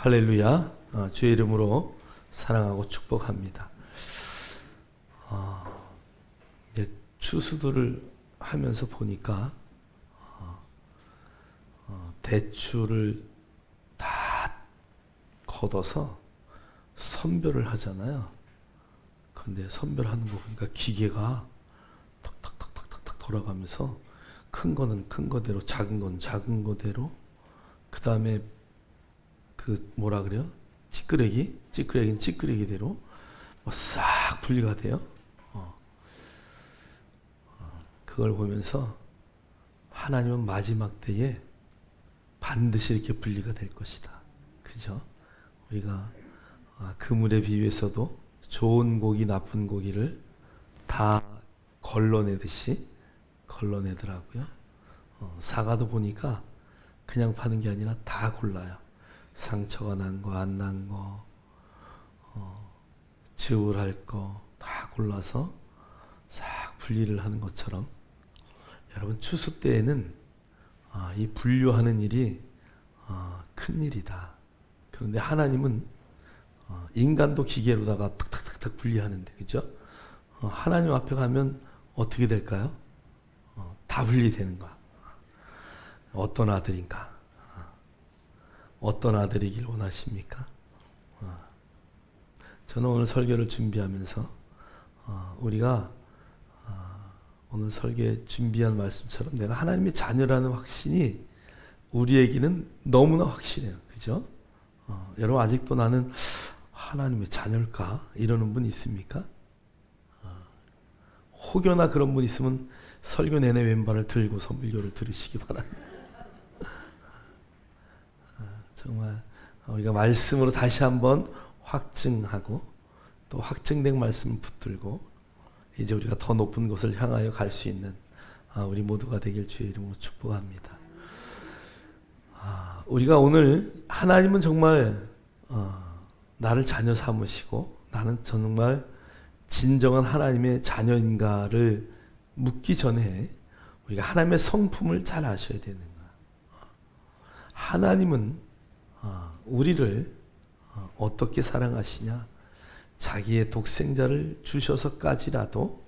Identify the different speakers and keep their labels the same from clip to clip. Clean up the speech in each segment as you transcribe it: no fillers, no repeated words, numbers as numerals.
Speaker 1: 할렐루야. 주의 이름으로 사랑하고 축복합니다. 이제 추수들을 하면서 보니까 대추를 다 걷어서 선별을 하잖아요. 그런데 선별하는 거 보니까 기계가 탁탁탁탁탁 돌아가면서 큰 거는 큰 거대로, 작은 건 작은 거대로, 그 다음에 그 뭐라 그래요? 찌끄레기는 찌끄레기대로 싹 분리가 돼요. 그걸 보면서 하나님은 마지막 때에 반드시 이렇게 분리가 될 것이다. 그죠? 우리가 그물에 비유해서도 좋은 고기, 나쁜 고기를 다 걸러내듯이 걸러내더라고요. 사과도 보니까 그냥 파는 게 아니라 다 골라요. 상처가 난 거, 안 난 거, 즈울할 거 다 골라서 싹 분리를 하는 것처럼 여러분 추수 때에는 이 분류하는 일이 큰 일이다. 그런데 하나님은 인간도 기계로다가 탁탁탁탁 분리하는데, 그죠? 하나님 앞에 가면 어떻게 될까요? 다 분리되는 거야. 어떤 아들인가? 어떤 아들이길 원하십니까? 저는 오늘 설교를 준비하면서 우리가 오늘 설교에 준비한 말씀처럼 내가 하나님의 자녀라는 확신이 우리에게는 너무나 확실해요. 그죠? 여러분 아직도 나는 하나님의 자녀일까? 이러는 분 있습니까? 혹여나 그런 분 있으면 설교 내내 왼발을 들고 설교를 들으시기 바랍니다. 정말 우리가 말씀으로 다시 한번 확증하고 또 확증된 말씀을 붙들고 이제 우리가 더 높은 곳을 향하여 갈 수 있는 우리 모두가 되길 주의 이름으로 축복합니다. 우리가 오늘 하나님은 정말 나를 자녀 삼으시고 나는 정말 진정한 하나님의 자녀인가를 묻기 전에 우리가 하나님의 성품을 잘 아셔야 되는 거야. 하나님은 우리를 어떻게 사랑하시냐? 자기의 독생자를 주셔서까지라도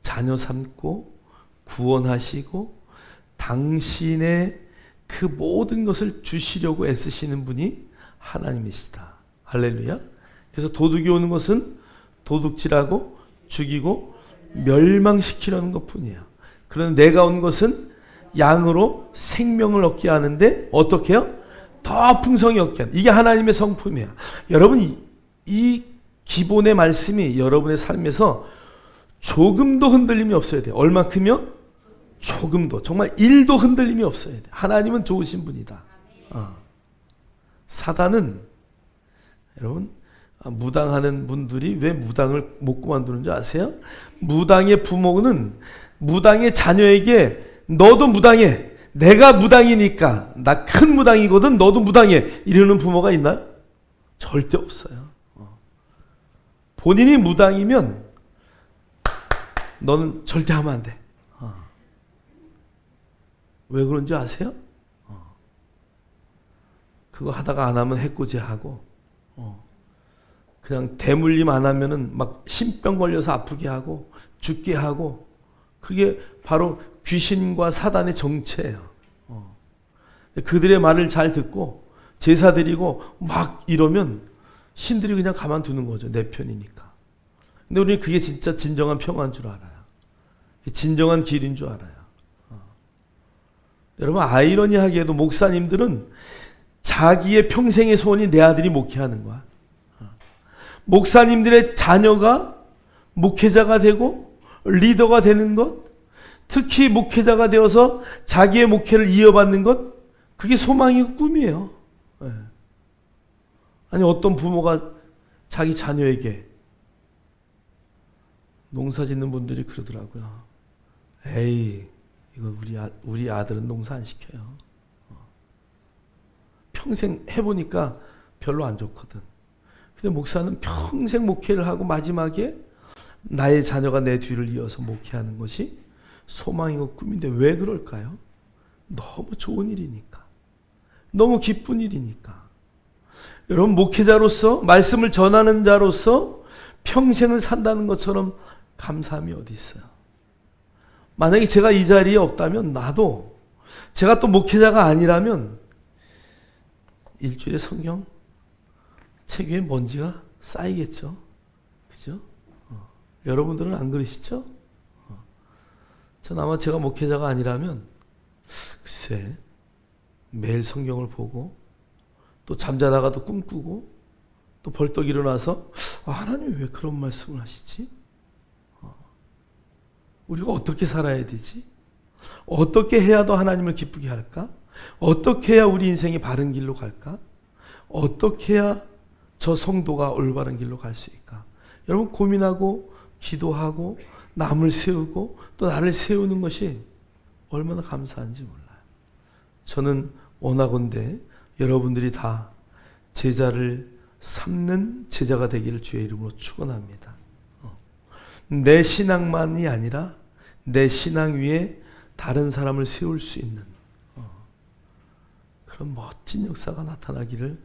Speaker 1: 자녀 삼고 구원하시고 당신의 그 모든 것을 주시려고 애쓰시는 분이 하나님이시다. 할렐루야. 그래서 도둑이 오는 것은 도둑질하고 죽이고 멸망시키려는 것뿐이에요. 그런데 내가 온 것은 양으로 생명을 얻게 하는데 어떻게 해요? 더 풍성히 얻게 하는. 이게 하나님의 성품이야. 여러분 이 기본의 말씀이 여러분의 삶에서 조금도 흔들림이 없어야 돼요. 얼마큼요? 조금도. 정말 1도 흔들림이 없어야 돼요. 하나님은 좋으신 분이다. 사단은 여러분 무당하는 분들이 왜 무당을 못 그만두는 줄 아세요? 무당의 부모는 무당의 자녀에게 너도 무당해. 내가 무당이니까 나 큰 무당이거든 너도 무당해. 이러는 부모가 있나요? 절대 없어요. 본인이 무당이면 너는 절대 하면 안 돼. 왜 그런지 아세요? 그거 하다가 안 하면 해코지하고 그냥 대물림 안 하면은 막 신병 걸려서 아프게 하고 죽게 하고 그게 바로 귀신과 사단의 정체예요. 그들의 말을 잘 듣고 제사 드리고 막 이러면 신들이 그냥 가만두는 거죠. 내 편이니까. 근데 우리는 그게 진짜 진정한 평화인 줄 알아요. 진정한 길인 줄 알아요. 여러분 아이러니하게도 목사님들은 자기의 평생의 소원이 내 아들이 목회하는 거야. 목사님들의 자녀가 목회자가 되고 리더가 되는 것, 특히 목회자가 되어서 자기의 목회를 이어받는 것, 그게 소망이고 꿈이에요. 아니 어떤 부모가 자기 자녀에게 농사 짓는 분들이 그러더라고요. 에이 이거 우리 아들은 농사 안 시켜요. 평생 해보니까 별로 안 좋거든. 근데 목사는 평생 목회를 하고 마지막에 나의 자녀가 내 뒤를 이어서 목회하는 것이 소망이고 꿈인데 왜 그럴까요? 너무 좋은 일이니까. 너무 기쁜 일이니까. 여러분, 목회자로서, 말씀을 전하는 자로서 평생을 산다는 것처럼 감사함이 어디 있어요? 만약에 제가 이 자리에 없다면, 나도 제가 또 목회자가 아니라면 일주일에 성경 책 위에 먼지가 쌓이겠죠. 그죠? 여러분들은 안 그러시죠? 전 아마 제가 목회자가 아니라면 글쎄 매일 성경을 보고 또 잠자다가도 꿈꾸고 또 벌떡 일어나서 하나님이 왜 그런 말씀을 하시지? 우리가 어떻게 살아야 되지? 어떻게 해야 더 하나님을 기쁘게 할까? 어떻게 해야 우리 인생이 바른 길로 갈까? 어떻게 해야 저 성도가 올바른 길로 갈 수 있을까? 여러분, 고민하고 기도하고 남을 세우고 또 나를 세우는 것이 얼마나 감사한지 몰라요. 저는 원하건대 여러분들이 다 제자를 삼는 제자가 되기를 주의 이름으로 축원합니다. 내 신앙만이 아니라 내 신앙 위에 다른 사람을 세울 수 있는 그런 멋진 역사가 나타나기를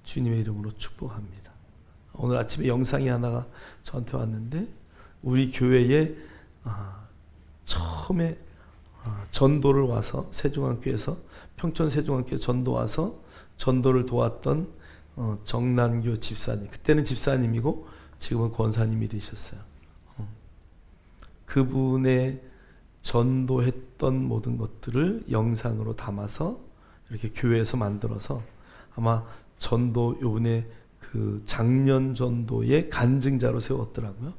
Speaker 1: 주님의 이름으로 축복합니다. 오늘 아침에 영상이 하나가 저한테 왔는데, 우리 교회에 처음에 전도를 와서 세중앙교에서, 평촌 세중앙교에 전도 와서 전도를 도왔던 정난교 집사님, 그때는 집사님이고 지금은 권사님이 되셨어요. 그분의 전도했던 모든 것들을 영상으로 담아서 이렇게 교회에서 만들어서 아마 전도, 요번에 그 작년 전도의 간증자로 세웠더라고요.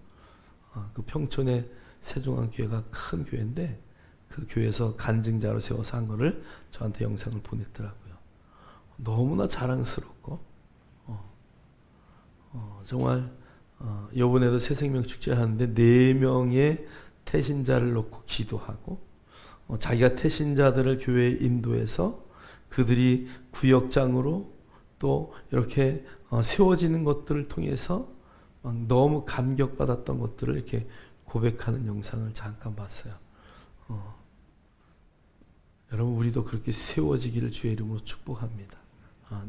Speaker 1: 그 평촌의 세종안교회가 큰 교회인데 그 교회에서 간증자로 세워서 한 거를 저한테 영상을 보냈더라고요. 너무나 자랑스럽고 정말 이번에도 새생명 축제 하는데 4명의 태신자를 놓고 기도하고 자기가 태신자들을 교회에 인도해서 그들이 구역장으로 또 이렇게 세워지는 것들을 통해서 막 너무 감격받았던 것들을 이렇게 고백하는 영상을 잠깐 봤어요. 여러분, 우리도 그렇게 세워지기를 주의 이름으로 축복합니다.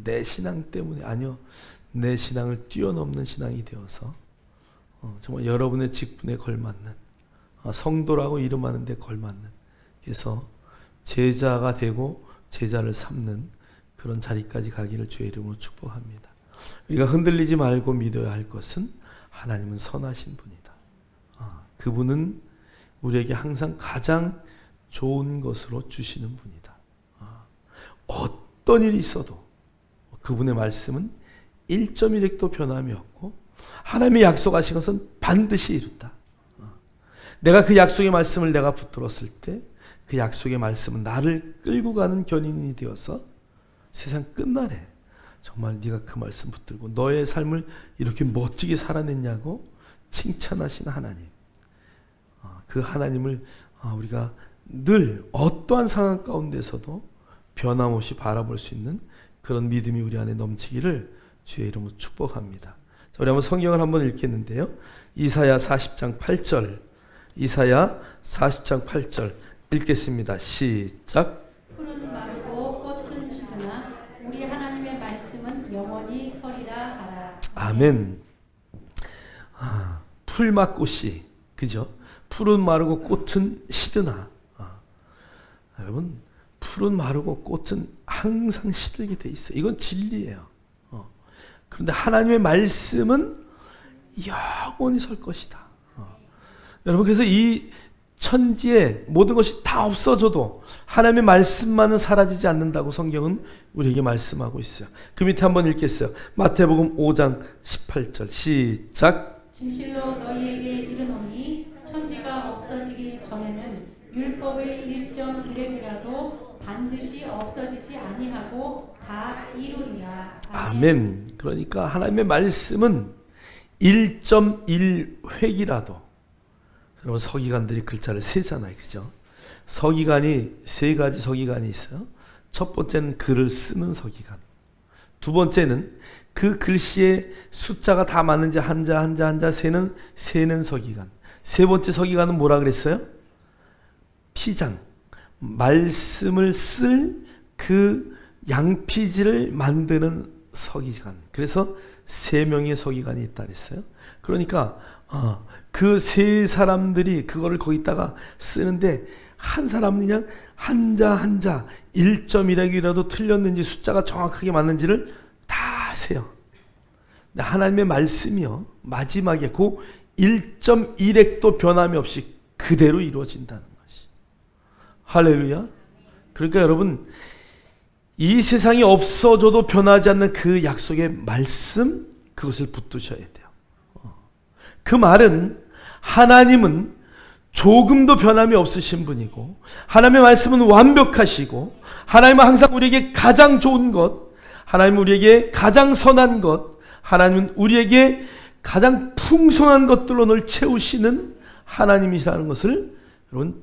Speaker 1: 내 신앙 때문에 아니요, 내 신앙을 뛰어넘는 신앙이 되어서 정말 여러분의 직분에 걸맞는 성도라고 이름하는 데 걸맞는, 그래서 제자가 되고 제자를 삼는 그런 자리까지 가기를 주의 이름으로 축복합니다. 우리가 흔들리지 말고 믿어야 할 것은 하나님은 선하신 분이다. 그분은 우리에게 항상 가장 좋은 것으로 주시는 분이다. 어떤 일이 있어도 그분의 말씀은 1.1획도 변함이 없고 하나님이 약속하신 것은 반드시 이룬다. 내가 그 약속의 말씀을 내가 붙들었을 때 그 약속의 말씀은 나를 끌고 가는 견인이 되어서 세상 끝날에 정말 네가 그 말씀 붙들고 너의 삶을 이렇게 멋지게 살아냈냐고 칭찬하신 하나님, 그 하나님을 우리가 늘 어떠한 상황 가운데서도 변함없이 바라볼 수 있는 그런 믿음이 우리 안에 넘치기를 주의 이름으로 축복합니다. 자, 우리 한번 성경을 한번 읽겠는데요. 이사야 40장 8절, 이사야 40장 8절 읽겠습니다. 시작.
Speaker 2: 풀은 마르고 꽃은 지으나 우리 하나님의 말씀은 영원히 서리라 하라.
Speaker 1: 아멘. 풀맛꽃이, 그죠? 풀은 마르고 꽃은 시드나. 여러분, 풀은 마르고 꽃은 항상 시들게 돼 있어요. 이건 진리예요. 그런데 하나님의 말씀은 영원히 설 것이다. 여러분, 그래서 이 천지에 모든 것이 다 없어져도 하나님의 말씀만은 사라지지 않는다고 성경은 우리에게 말씀하고 있어요. 그 밑에 한번 읽겠어요. 마태복음 5장 18절 시작.
Speaker 2: 진실로 너희에게 이르노니 천지가 없어지기 전에는 율법의 1.1획이라도 반드시 없어지지 아니하고 다 이루리라.
Speaker 1: 아멘. 그러니까 하나님의 말씀은 1.1획이라도, 여러분 서기관들이 글자를 세잖아요, 그죠? 서기관이 3가지 서기관이 있어요. 첫 번째는 글을 쓰는 서기관, 두 번째는 그 글씨의 숫자가 다 맞는지 한자 세는 서기관, 세 번째 서기관은 뭐라 그랬어요? 피장, 말씀을 쓸 그 양피지를 만드는 서기관. 그래서 3명의 서기관이 있다 그랬어요. 그러니까 그 3사람들이 그거를 거기다가 쓰는데 한 사람은 그냥 한자 1.1이라도 틀렸는지 숫자가 정확하게 맞는지를 다 세요. 근데 하나님의 말씀이요, 마지막에 그 1.1획도 변함이 없이 그대로 이루어진다는 것이. 할렐루야. 그러니까 여러분, 이 세상이 없어져도 변하지 않는 그 약속의 말씀, 그것을 붙드셔야 돼요. 그 말은 하나님은 조금도 변함이 없으신 분이고, 하나님의 말씀은 완벽하시고, 하나님은 항상 우리에게 가장 좋은 것, 하나님은 우리에게 가장 선한 것, 하나님은 우리에게 가장 풍성한 것들로 늘 채우시는 하나님이시라는 것을 여러분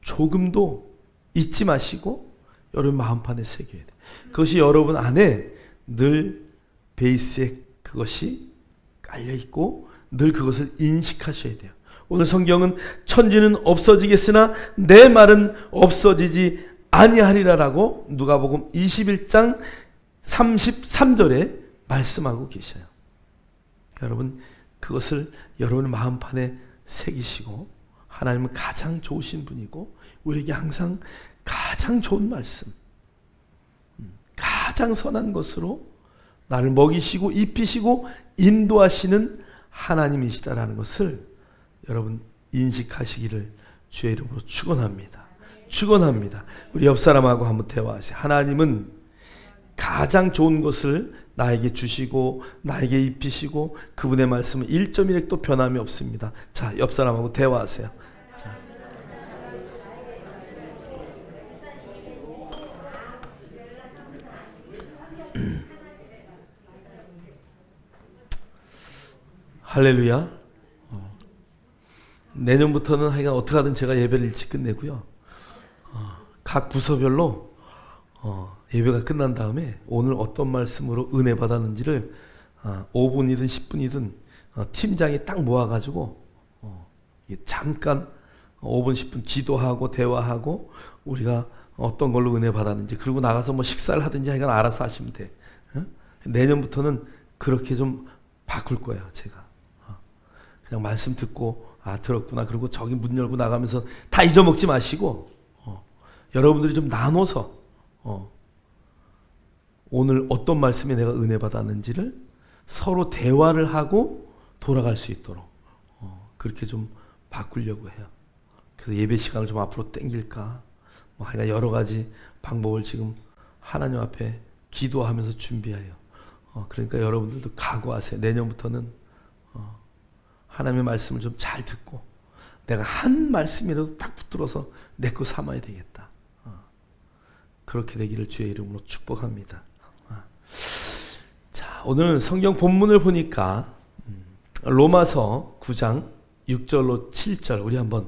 Speaker 1: 조금도 잊지 마시고 여러분 마음판에 새겨야 돼요. 그것이 여러분 안에 늘 베이스에 그것이 깔려있고 늘 그것을 인식하셔야 돼요. 오늘 성경은 천지는 없어지겠으나 내 말은 없어지지 아니하리라라고 누가복음 21장 33절에 말씀하고 계셔요. 여러분 그것을 여러분의 마음판에 새기시고, 하나님은 가장 좋으신 분이고 우리에게 항상 가장 좋은 말씀, 가장 선한 것으로 나를 먹이시고 입히시고 인도하시는 하나님이시다라는 것을 여러분 인식하시기를 주의 이름으로 축원합니다. 축원합니다. 우리 옆 사람하고 한번 대화하세요. 하나님은 가장 좋은 것을 나에게 주시고 나에게 입히시고 그분의 말씀은 1.1획도 변함이 없습니다. 자, 옆 사람하고 대화하세요. 자. 할렐루야. 내년부터는 하여간 어떻게 하든 제가 예배를 일찍 끝내고요. 각 부서별로 예배가 끝난 다음에 오늘 어떤 말씀으로 은혜 받았는지를 5분이든 10분이든 팀장이 딱 모아가지고 잠깐 5분 10분 기도하고 대화하고 우리가 어떤 걸로 은혜 받았는지, 그리고 나가서 뭐 식사를 하든지 하여간 알아서 하시면 돼. 내년부터는 그렇게 좀 바꿀 거예요. 제가 그냥 말씀 듣고 들었구나, 그리고 저기 문 열고 나가면서 다 잊어먹지 마시고 여러분들이 좀 나눠서 오늘 어떤 말씀에 내가 은혜 받았는지를 서로 대화를 하고 돌아갈 수 있도록 그렇게 좀 바꾸려고 해요. 그래서 예배 시간을 좀 앞으로 당길까, 뭐 하여간 여러 가지 방법을 지금 하나님 앞에 기도하면서 준비해요. 그러니까 여러분들도 각오하세요. 내년부터는 하나님의 말씀을 좀 잘 듣고 내가 한 말씀이라도 딱 붙들어서 내 거 삼아야 되겠다. 그렇게 되기를 주의 이름으로 축복합니다. 자, 오늘 성경 본문을 보니까 로마서 9장 6절로 7절 우리 한번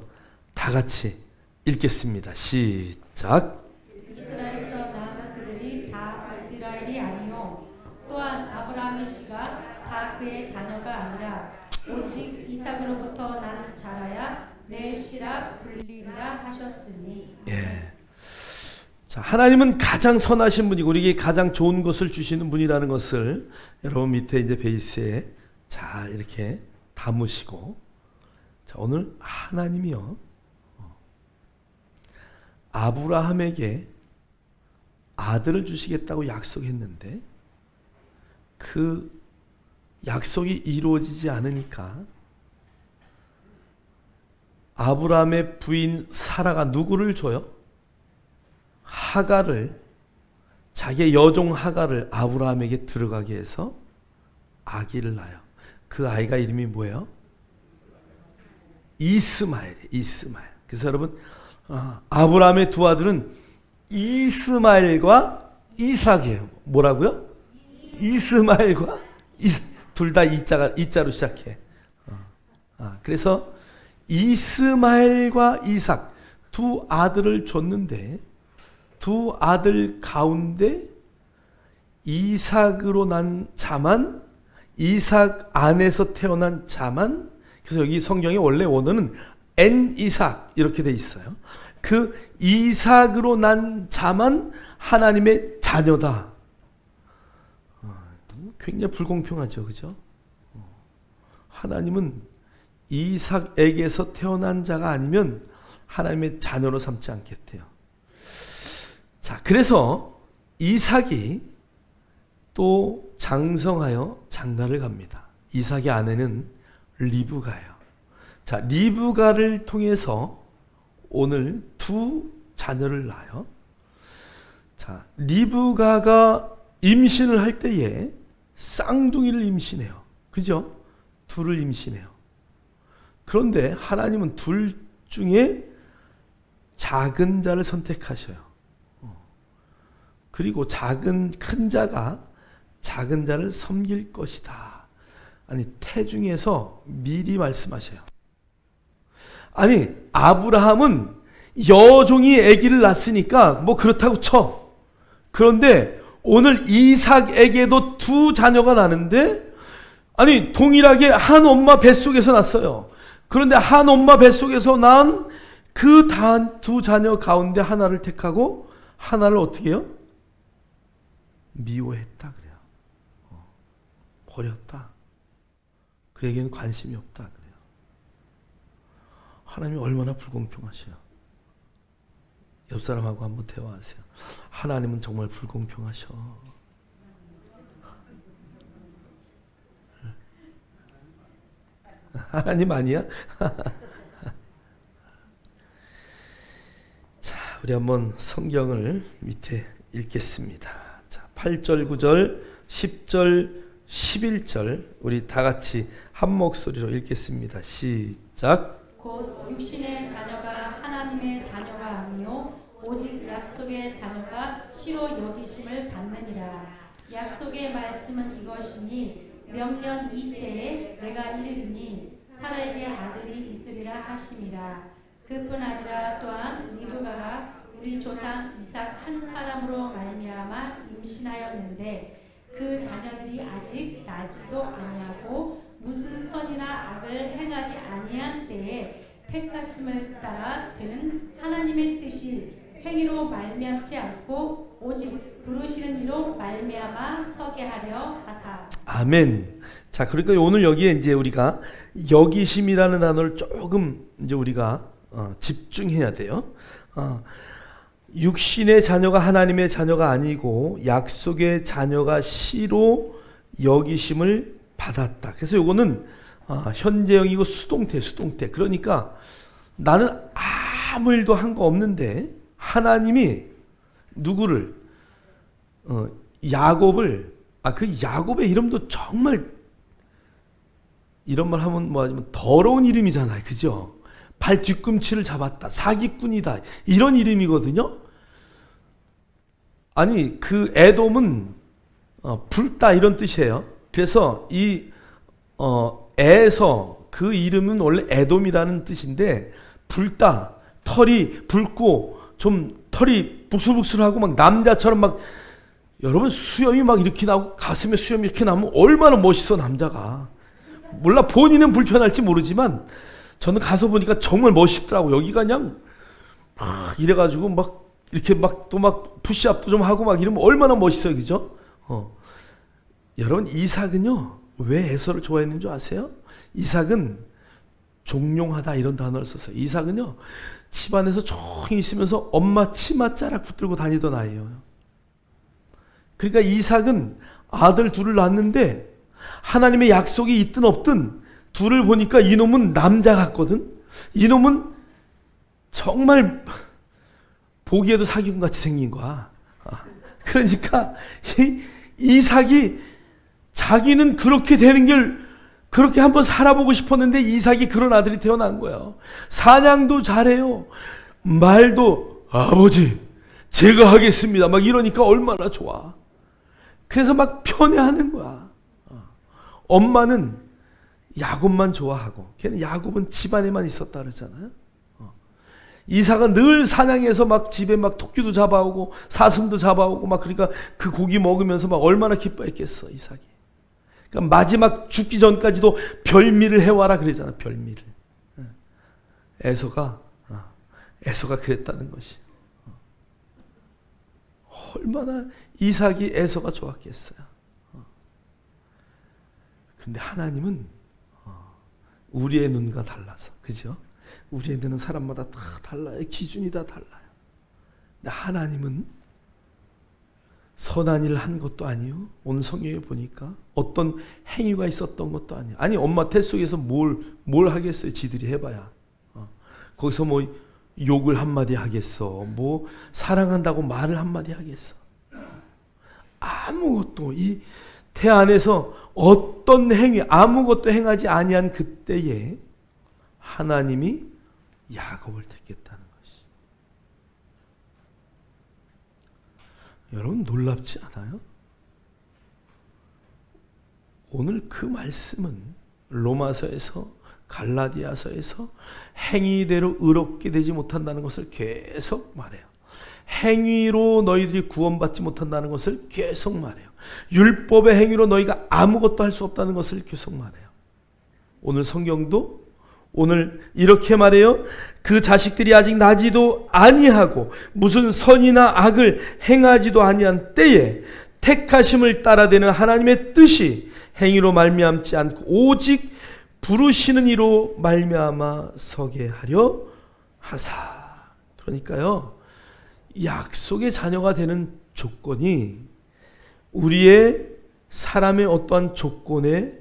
Speaker 1: 다 같이 읽겠습니다. 시작.
Speaker 2: 이스라엘에서 난 그들이 다 이스라엘이 아니요 또한 아브라함의 씨가 다 그의 자녀가 아니라 오직 이삭으로부터 난 자라야 내 씨라 불리리라 하셨으니.
Speaker 1: 예. 자, 하나님은 가장 선하신 분이고 우리에게 가장 좋은 것을 주시는 분이라는 것을 여러분 밑에 이제 베이스에 잘 이렇게 담으시고, 자, 오늘 하나님이요 아브라함에게 아들을 주시겠다고 약속했는데 그 약속이 이루어지지 않으니까 아브라함의 부인 사라가 누구를 줘요? 하갈을, 자기의 여종 하갈을 아브라함에게 들어가게 해서 아기를 낳아요. 그 아이가 이름이 뭐예요? 이스마엘이에요. 이스마엘. 그래서 여러분 아브라함의 두 아들은 이스마엘과 이삭이에요. 뭐라고요? 이스마엘과 둘 다 이자로 시작해. 그래서 이스마엘과 이삭 두 아들을 줬는데 두 아들 가운데 이삭으로 난 자만, 이삭 안에서 태어난 자만, 그래서 여기 성경의 원래 원어는 엔 이삭 이렇게 돼 있어요. 그 이삭으로 난 자만 하나님의 자녀다. 굉장히 불공평하죠. 그죠? 하나님은 이삭에게서 태어난 자가 아니면 하나님의 자녀로 삼지 않겠대요. 자, 그래서 이삭이 또 장성하여 장가를 갑니다. 이삭의 아내는 리브가예요. 자, 리브가를 통해서 오늘 두 자녀를 낳아요. 자, 리브가가 임신을 할 때에 쌍둥이를 임신해요. 그죠? 둘을 임신해요. 그런데 하나님은 둘 중에 작은 자를 선택하셔요. 그리고 큰 자가 작은 자를 섬길 것이다. 아니, 태중에서 미리 말씀하셔요. 아니, 아브라함은 여종이 아기를 낳았으니까 뭐 그렇다고 쳐. 그런데 오늘 이삭에게도 두 자녀가 나는데, 아니, 동일하게 한 엄마 뱃속에서 났어요. 그런데 한 엄마 뱃속에서 난 그 두 자녀 가운데 하나를 택하고 하나를 어떻게 해요? 미워했다 그래요. 버렸다. 그에게는 관심이 없다 그래요. 하나님이 얼마나 불공평하셔요. 옆 사람하고 한번 대화하세요. 하나님은 정말 불공평하셔. 하나님 아니야? 자, 우리 한번 성경을 밑에 읽겠습니다. 자, 8절, 9절, 10절, 11절 우리 다 같이 한 목소리로 읽겠습니다. 시작.
Speaker 2: 곧 육신의 자녀가 하나님의 자녀가 아니요 오직 약속의 자녀가 씨로 여기심을 받느니라. 약속의 말씀은 이것이니 명년 이때에 내가 이르리니 사라에게 아들이 있으리라 하심이라. 그뿐 아니라 또한 리브가가 우리 조상 이삭 한 사람으로 말미암아 임신하였는데 그 자녀들이 아직 나지도 아니하고 무슨 선이나 악을 행하지 아니한 때에 택하심을 따라 되는 하나님의 뜻이 행위로 말미암지 않고 오직 부르시는 이로 말미암아 서게 하려 하사.
Speaker 1: 아멘. 자, 그러니까 오늘 여기에 이제 우리가 여기심이라는 단어를 조금 이제 우리가 집중해야 돼요. 육신의 자녀가 하나님의 자녀가 아니고 약속의 자녀가 씨로 여기심을 받았다. 그래서 요거는 현재형이고 수동태. 그러니까 나는 아무 일도 한 거 없는데 하나님이 누구를 야곱을 그 야곱의 이름도 정말 이런 말 하면 뭐하지만 더러운 이름이잖아요. 그죠? 발 뒤꿈치를 잡았다. 사기꾼이다. 이런 이름이거든요. 아니, 그 에돔은 붉다 이런 뜻이에요. 그래서 이 에서 그 이름은 원래 에돔이라는 뜻인데 붉다. 털이 붉고 좀 털이 북슬북슬하고 막 남자처럼 막 여러분 수염이 막 이렇게 나고 가슴에 수염이 이렇게 나면 얼마나 멋있어 남자가. 몰라 본인은 불편할지 모르지만 저는 가서 보니까 정말 멋있더라고. 여기가 그냥 막 이래가지고 막 이렇게 막 또 막 푸시업도 좀 하고 막 이러면 얼마나 멋있어요, 그죠? 여러분 이삭은요 왜 에서를 좋아했는 줄 아세요? 이삭은 종용하다 이런 단어를 썼어요. 이삭은요 집안에서 조용히 있으면서 엄마 치맛자락 붙들고 다니던 아이예요. 그러니까 이삭은 아들 둘을 낳았는데 하나님의 약속이 있든 없든 둘을 보니까 이놈은 남자 같거든. 이놈은 정말 보기에도 사기꾼 같이 생긴 거야. 그러니까 이삭이 자기는 그렇게 되는 길 그렇게 한번 살아보고 싶었는데 이삭이 그런 아들이 태어난 거예요. 사냥도 잘해요. 말도 아버지 제가 하겠습니다 막 이러니까 얼마나 좋아. 그래서 막 편애하는 거야. 엄마는 야곱만 좋아하고 걔는 야곱은 집안에만 있었다 그러잖아요. 이삭은 늘 사냥해서 막 집에 막 토끼도 잡아오고 사슴도 잡아오고 막 그러니까 그 고기 먹으면서 막 얼마나 기뻐했겠어 이삭이. 그러니까 마지막 죽기 전까지도 별미를 해와라 그러잖아. 별미를. 에서가 그랬다는 것이. 얼마나 이삭이 에서가 좋았겠어요. 근데 하나님은 우리의 눈과 달라서, 그죠? 우리의 눈은 사람마다 다 달라요. 기준이 다 달라요. 근데 하나님은 선한 일을 한 것도 아니요. 오늘 성경에 보니까 어떤 행위가 있었던 것도 아니에요. 아니 엄마 태 속에서 뭘 하겠어요. 지들이 해봐야. 거기서 뭐 욕을 한마디 하겠어. 뭐 사랑한다고 말을 한마디 하겠어. 아무것도 이 태 안에서 어떤 행위 아무것도 행하지 아니한 그때에 하나님이 야곱을 택했다는 것이. 여러분 놀랍지 않아요? 오늘 그 말씀은 로마서에서 갈라디아서에서 행위대로 의롭게 되지 못한다는 것을 계속 말해요. 행위로 너희들이 구원받지 못한다는 것을 계속 말해요. 율법의 행위로 너희가 아무것도 할 수 없다는 것을 계속 말해요. 오늘 성경도 오늘 이렇게 말해요. 그 자식들이 아직 나지도 아니하고 무슨 선이나 악을 행하지도 아니한 때에 택하심을 따라되는 하나님의 뜻이 행위로 말미암지 않고 오직 부르시는 이로 말미암아 서게 하려 하사. 그러니까요, 약속의 자녀가 되는 조건이 우리의 사람의 어떠한 조건에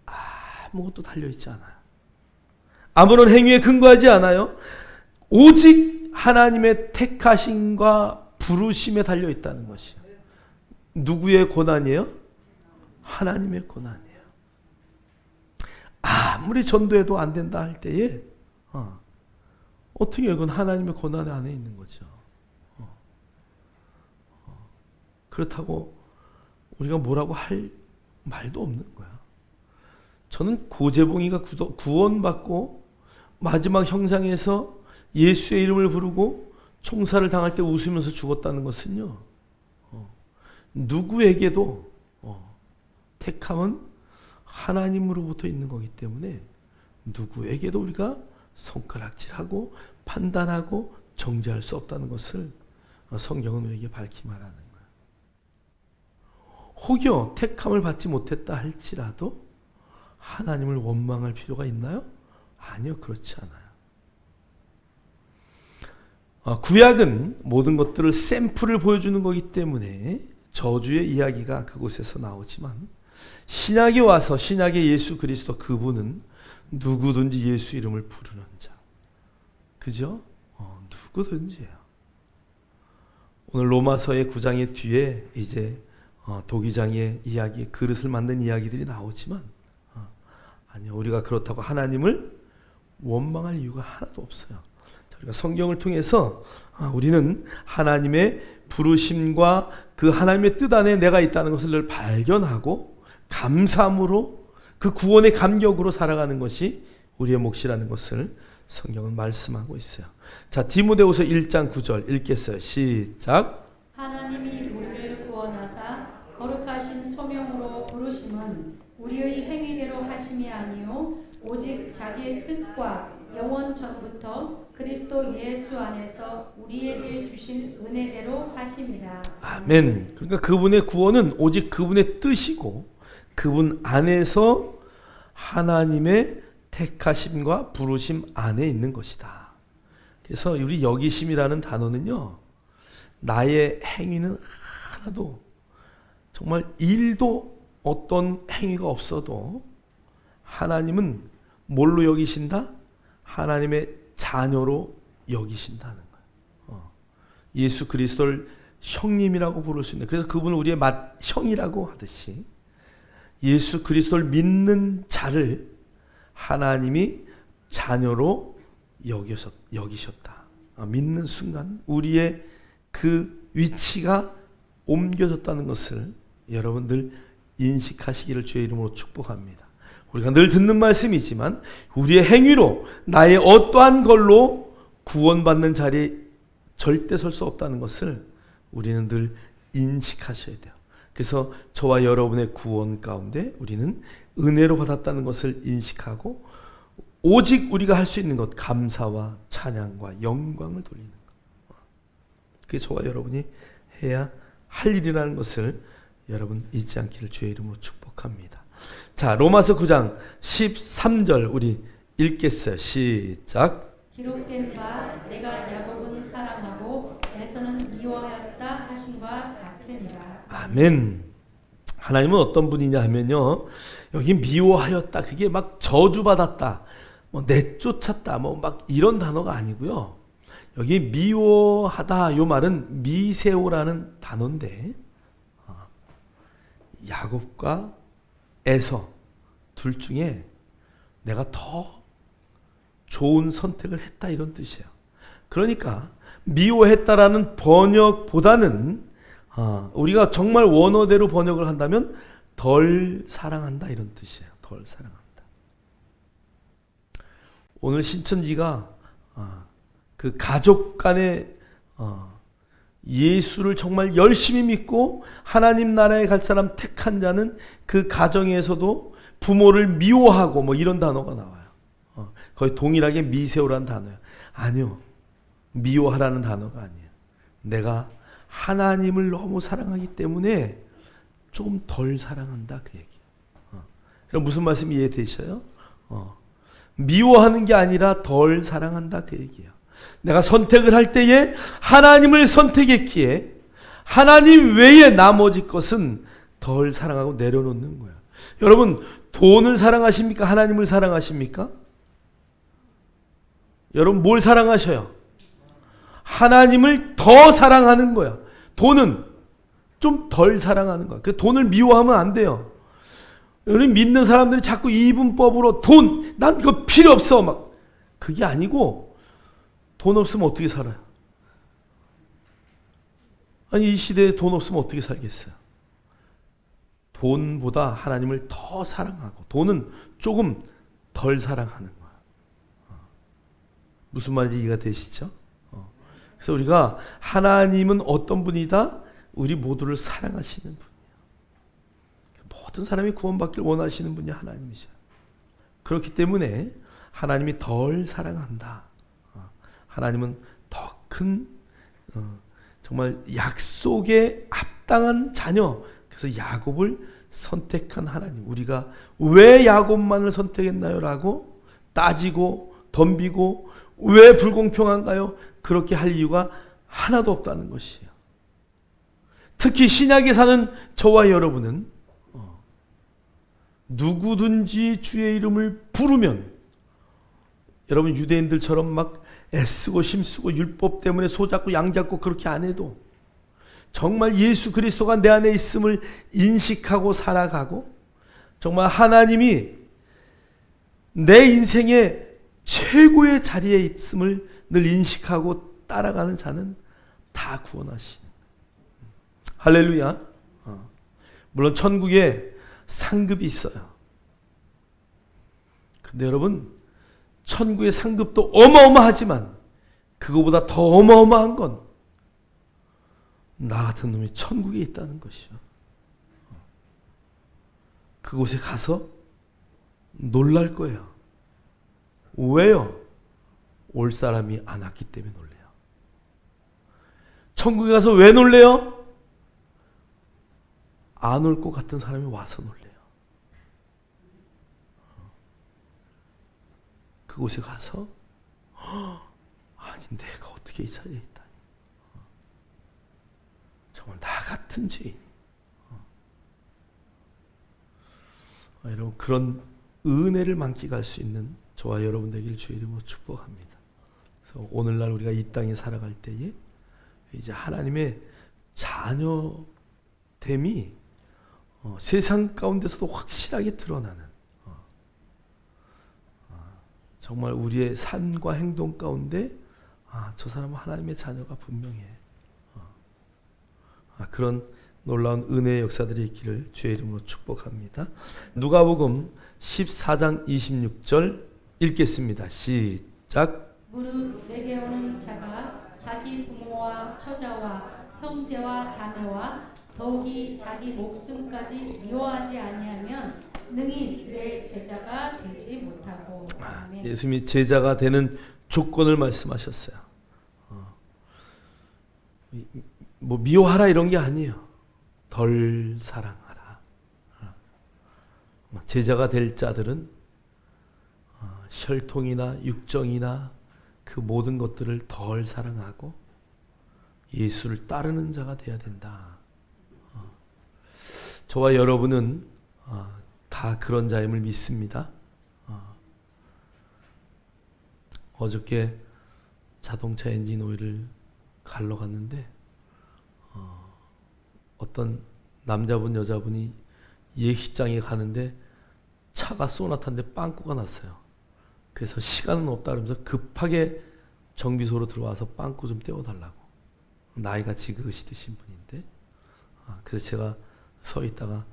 Speaker 1: 아무것도 달려있지 않아요. 아무런 행위에 근거하지 않아요. 오직 하나님의 택하심과 부르심에 달려있다는 것이에요. 누구의 고난이에요? 하나님의 고난이에요. 아무리 전도해도 안 된다 할 때에 어떻게 이건 하나님의 고난 안에 있는 거죠. 그렇다고 우리가 뭐라고 할 말도 없는 거야. 저는 고재봉이가 구원받고 마지막 형상에서 예수의 이름을 부르고 총살을 당할 때 웃으면서 죽었다는 것은요, 누구에게도 택함은 하나님으로부터 있는 거기 때문에 누구에게도 우리가 손가락질하고 판단하고 정죄할 수 없다는 것을 성경은 우리에게 밝히 말하는 거예요. 혹여 택함을 받지 못했다 할지라도 하나님을 원망할 필요가 있나요? 아니요, 그렇지 않아요. 구약은 모든 것들을 샘플을 보여주는 거기 때문에 저주의 이야기가 그곳에서 나오지만 신약에 와서 신약의 예수 그리스도 그분은 누구든지 예수 이름을 부르는 자. 그죠? 누구든지예요. 오늘 로마서의 9장의 뒤에 이제 도기장의 이야기, 그릇을 만든 이야기들이 나오지만 아니요, 우리가 그렇다고 하나님을 원망할 이유가 하나도 없어요. 우리가 성경을 통해서 우리는 하나님의 부르심과 그 하나님의 뜻 안에 내가 있다는 것을 늘 발견하고 감사함으로 그 구원의 감격으로 살아가는 것이 우리의 몫이라는 것을 성경은 말씀하고 있어요. 자, 디모데후서 1장 9절 읽겠어요. 시작.
Speaker 2: 하나님이 우리를 구원하사 거룩하신 소명으로 부르심은 우리의 행위대로 하심이 아니요 오직 자기의 뜻과 영원 전부터 그리스도 예수 안에서 우리에게 주신 은혜대로 하심이라.
Speaker 1: 아멘. 그러니까 그분의 구원은 오직 그분의 뜻이고 그분 안에서 하나님의 택하심과 부르심 안에 있는 것이다. 그래서 우리 여기심이라는 단어는요, 나의 행위는 하나도 정말 일도 어떤 행위가 없어도 하나님은 뭘로 여기신다? 하나님의 자녀로 여기신다는 거예요. 예수 그리스도를 형님이라고 부를 수 있는, 그래서 그분은 우리의 형이라고 하듯이 예수 그리스도를 믿는 자를 하나님이 자녀로 여기셨다. 믿는 순간 우리의 그 위치가 옮겨졌다는 것을 여러분들 인식하시기를 주의 이름으로 축복합니다. 우리가 늘 듣는 말씀이지만 우리의 행위로 나의 어떠한 걸로 구원받는 자리에 절대 설 수 없다는 것을 우리는 늘 인식하셔야 돼요. 그래서 저와 여러분의 구원 가운데 우리는 은혜로 받았다는 것을 인식하고 오직 우리가 할 수 있는 것, 감사와 찬양과 영광을 돌리는 것. 그게 저와 여러분이 해야 할 일이라는 것을 여러분 잊지 않기를 주의 이름으로 축복합니다.
Speaker 2: 자,
Speaker 1: 로마서 9장 13절 우리 읽겠어요. 시작.
Speaker 2: 기록된 바 내가 야곱은 사랑하고 에서는 미워하였다 하심과 같으니라.
Speaker 1: 아멘. 하나님은 어떤 분이냐 하면요, 여기 미워하였다, 그게 막 저주받았다, 뭐 내쫓았다, 뭐 막 이런 단어가 아니고요. 여기 미워하다 요 말은 미세오라는 단어인데, 야곱과 에서 둘 중에 내가 더 좋은 선택을 했다, 이런 뜻이에요. 그러니까 미워했다라는 번역보다는 우리가 정말 원어대로 번역을 한다면 덜 사랑한다, 이런 뜻이에요. 덜 사랑한다. 오늘 신천지가 그 가족 간의 예수를 정말 열심히 믿고 하나님 나라에 갈 사람 택한 자는 그 가정에서도 부모를 미워하고 뭐 이런 단어가 나와요. 거의 동일하게 미세오라는 단어예요. 아니요, 미워하라는 단어가 아니에요. 내가 하나님을 너무 사랑하기 때문에 조금 덜 사랑한다, 그 얘기예요. 그럼 무슨 말씀 이해되셔요? 미워하는 게 아니라 덜 사랑한다, 그 얘기예요. 내가 선택을 할 때에 하나님을 선택했기에 하나님 외에 나머지 것은 덜 사랑하고 내려놓는 거예요. 여러분, 돈을 사랑하십니까? 하나님을 사랑하십니까? 여러분, 뭘 사랑하셔요? 하나님을 더 사랑하는 거야. 돈은 좀 덜 사랑하는 거야. 그 돈을 미워하면 안 돼요. 여러분, 믿는 사람들이 자꾸 이분법으로 돈, 난 그거 필요 없어, 막 그게 아니고, 돈 없으면 어떻게 살아요? 아니, 이 시대에 돈 없으면 어떻게 살겠어요? 돈보다 하나님을 더 사랑하고, 돈은 조금 덜 사랑하는 거야. 무슨 말인지 이해가 되시죠? 그래서 우리가 하나님은 어떤 분이다? 우리 모두를 사랑하시는 분이에요. 모든 사람이 구원받기를 원하시는 분이 하나님이죠. 그렇기 때문에 하나님이 덜 사랑한다. 하나님은 더 큰 정말 약속에 합당한 자녀. 그래서 야곱을 선택한 하나님. 우리가 왜 야곱만을 선택했나요? 라고 따지고 덤비고 왜 불공평한가요? 그렇게 할 이유가 하나도 없다는 것이에요. 특히 신약에 사는 저와 여러분은 누구든지 주의 이름을 부르면, 여러분 유대인들처럼 막 애쓰고 힘쓰고 율법 때문에 소 잡고 양 잡고 그렇게 안 해도 정말 예수 그리스도가 내 안에 있음을 인식하고 살아가고 정말 하나님이 내 인생의 최고의 자리에 있음을 늘 인식하고 따라가는 자는 다 구원하시는. 할렐루야. 물론 천국에 상급이 있어요. 근데 여러분, 천국의 상급도 어마어마하지만 그거보다 더 어마어마한 건 나 같은 놈이 천국에 있다는 것이요. 그곳에 가서 놀랄 거예요. 왜요? 올 사람이 안 왔기 때문에 놀래요. 천국에 가서 왜 놀래요? 안 올 것 같은 사람이 와서 놀래요. 그곳에 가서 아니 내가 어떻게 이 자리에 있다니. 정말 나 같은 죄인. 여러분, 그런 은혜를 만끽할 수 있는 저와 여러분 되기를 주의 이름으로 축복합니다. 그래서 오늘날 우리가 이 땅에 살아갈 때에 이제 하나님의 자녀됨이 세상 가운데서도 확실하게 드러나는, 정말 우리의 삶과 행동 가운데 저 사람은 하나님의 자녀가 분명해. 그런 놀라운 은혜의 역사들이 있기를 주의 이름으로 축복합니다. 누가복음 14장 26절 읽겠습니다. 시작.
Speaker 2: 무릇 내게 오는 자가 자기 부모와 처자와 형제와 자매와 더욱이 자기 목숨까지 미워하지 아니하면 능히 내 제자가 되지 못하고. 아멘.
Speaker 1: 예수님이 제자가 되는 조건을 말씀하셨어요. 뭐 미워하라 이런 게 아니에요. 덜 사랑하라. 제자가 될 자들은 혈통이나 육정이나 그 모든 것들을 덜 사랑하고 예수를 따르는 자가 되어야 된다. 저와 여러분은 다 그런 자임을 믿습니다. 어저께 자동차 엔진 오일을 갈러 갔는데 어떤 남자분 여자분이 예식장에 가는데 차가 쏘나타인데 빵꾸가 났어요. 그래서 시간은 없다 그러면서 급하게 정비소로 들어와서 빵꾸 좀 떼어달라고. 나이가 지그시 드신 분인데 그래서 제가 서 있다가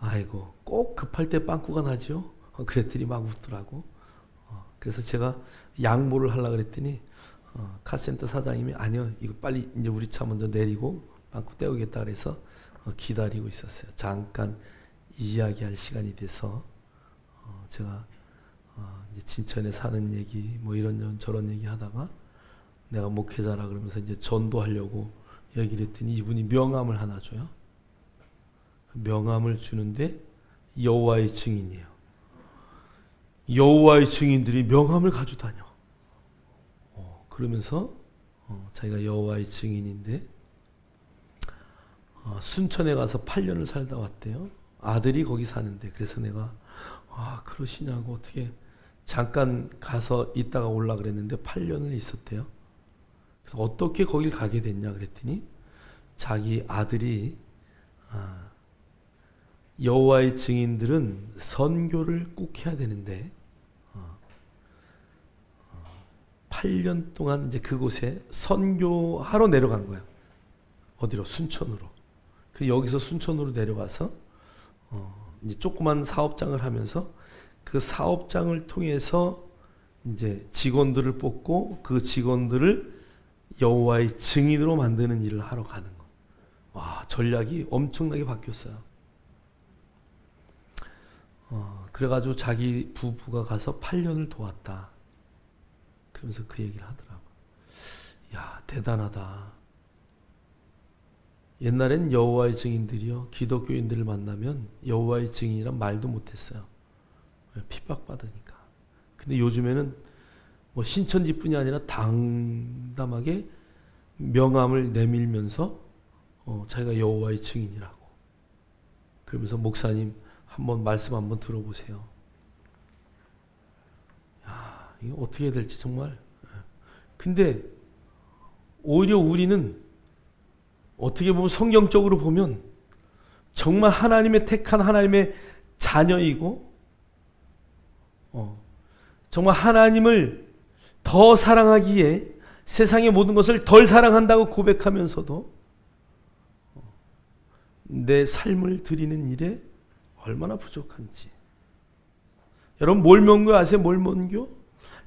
Speaker 1: 아이고 꼭 급할 때 빵꾸가 나죠? 그랬더니 막 웃더라고. 그래서 제가 양보를 하려고 그랬더니 카센터 사장님이 아니요 이거 빨리 이제 우리 차 먼저 내리고 빵꾸 떼우겠다 그래서 기다리고 있었어요. 잠깐 이야기할 시간이 돼서 제가 이제 진천에 사는 얘기 뭐 이런 저런 얘기 하다가 내가 목회자라 그러면서 이제 전도하려고 얘기를 했더니 이분이 명함을 하나 줘요. 명함을 주는데 여호와의 증인이에요. 여호와의 증인들이 명함을 가져다녀. 그러면서 자기가 여호와의 증인인데 순천에 가서 8년을 살다 왔대요. 아들이 거기 사는데 그래서 내가 그러시냐고 어떻게 잠깐 가서 있다가 올라 그랬는데 8년을 있었대요. 그래서 어떻게 거길 가게 됐냐 그랬더니 자기 아들이 여호와의 증인들은 선교를 꼭 해야 되는데 8년 동안 이제 그곳에 선교하러 내려간 거예요. 어디로? 순천으로. 그 여기서 순천으로 내려가서 이제 조그만 사업장을 하면서 그 사업장을 통해서 이제 직원들을 뽑고 그 직원들을 여호와의 증인으로 만드는 일을 하러 가는 거. 와, 전략이 엄청나게 바뀌었어요. 그래가지고 자기 부부가 가서 8년을 도왔다. 그러면서 그 얘기를 하더라고. 야, 대단하다. 옛날엔 여호와의 증인들이요, 기독교인들을 만나면 여호와의 증인이란 말도 못했어요. 핍박받으니까. 근데 요즘에는 뭐 신천지뿐이 아니라 당담하게 명함을 내밀면서 자기가 여호와의 증인이라고. 그러면서 목사님 한번 말씀 한번 들어보세요. 야, 이거 어떻게 해야 될지 정말. 근데 오히려 우리는 어떻게 보면 성경적으로 보면 정말 하나님의 택한 하나님의 자녀이고 정말 하나님을 더 사랑하기에 세상의 모든 것을 덜 사랑한다고 고백하면서도 내 삶을 드리는 일에 얼마나 부족한지. 여러분 몰몬교 아세요? 몰몬교?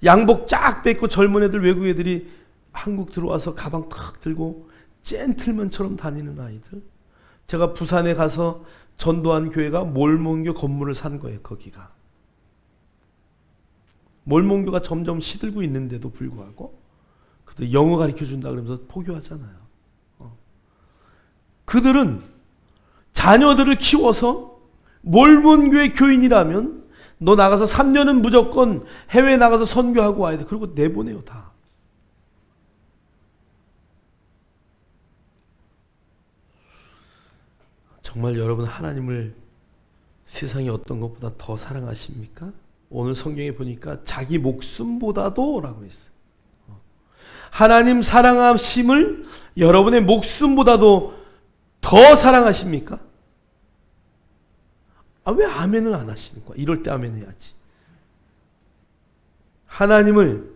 Speaker 1: 양복 쫙 뺏고 젊은 애들 외국 애들이 한국 들어와서 가방 탁 들고 젠틀맨처럼 다니는 아이들. 제가 부산에 가서 전도한 교회가 몰몬교 건물을 산 거예요. 거기가. 몰몬교가 점점 시들고 있는데도 불구하고 그들 영어 가르쳐준다 그러면서 포교하잖아요. 그들은 자녀들을 키워서 몰몬교의 교인이라면 너 나가서 3년은 무조건 해외에 나가서 선교하고 와야 돼. 그리고 내보내요 다. 정말 여러분 하나님을 세상의 어떤 것보다 더 사랑하십니까? 오늘 성경에 보니까 자기 목숨보다도 라고 했어요. 하나님 사랑하심을 여러분의 목숨보다도 더 사랑하십니까? 왜 아멘을 안 하시는 거야? 이럴 때 아멘 해야지. 하나님을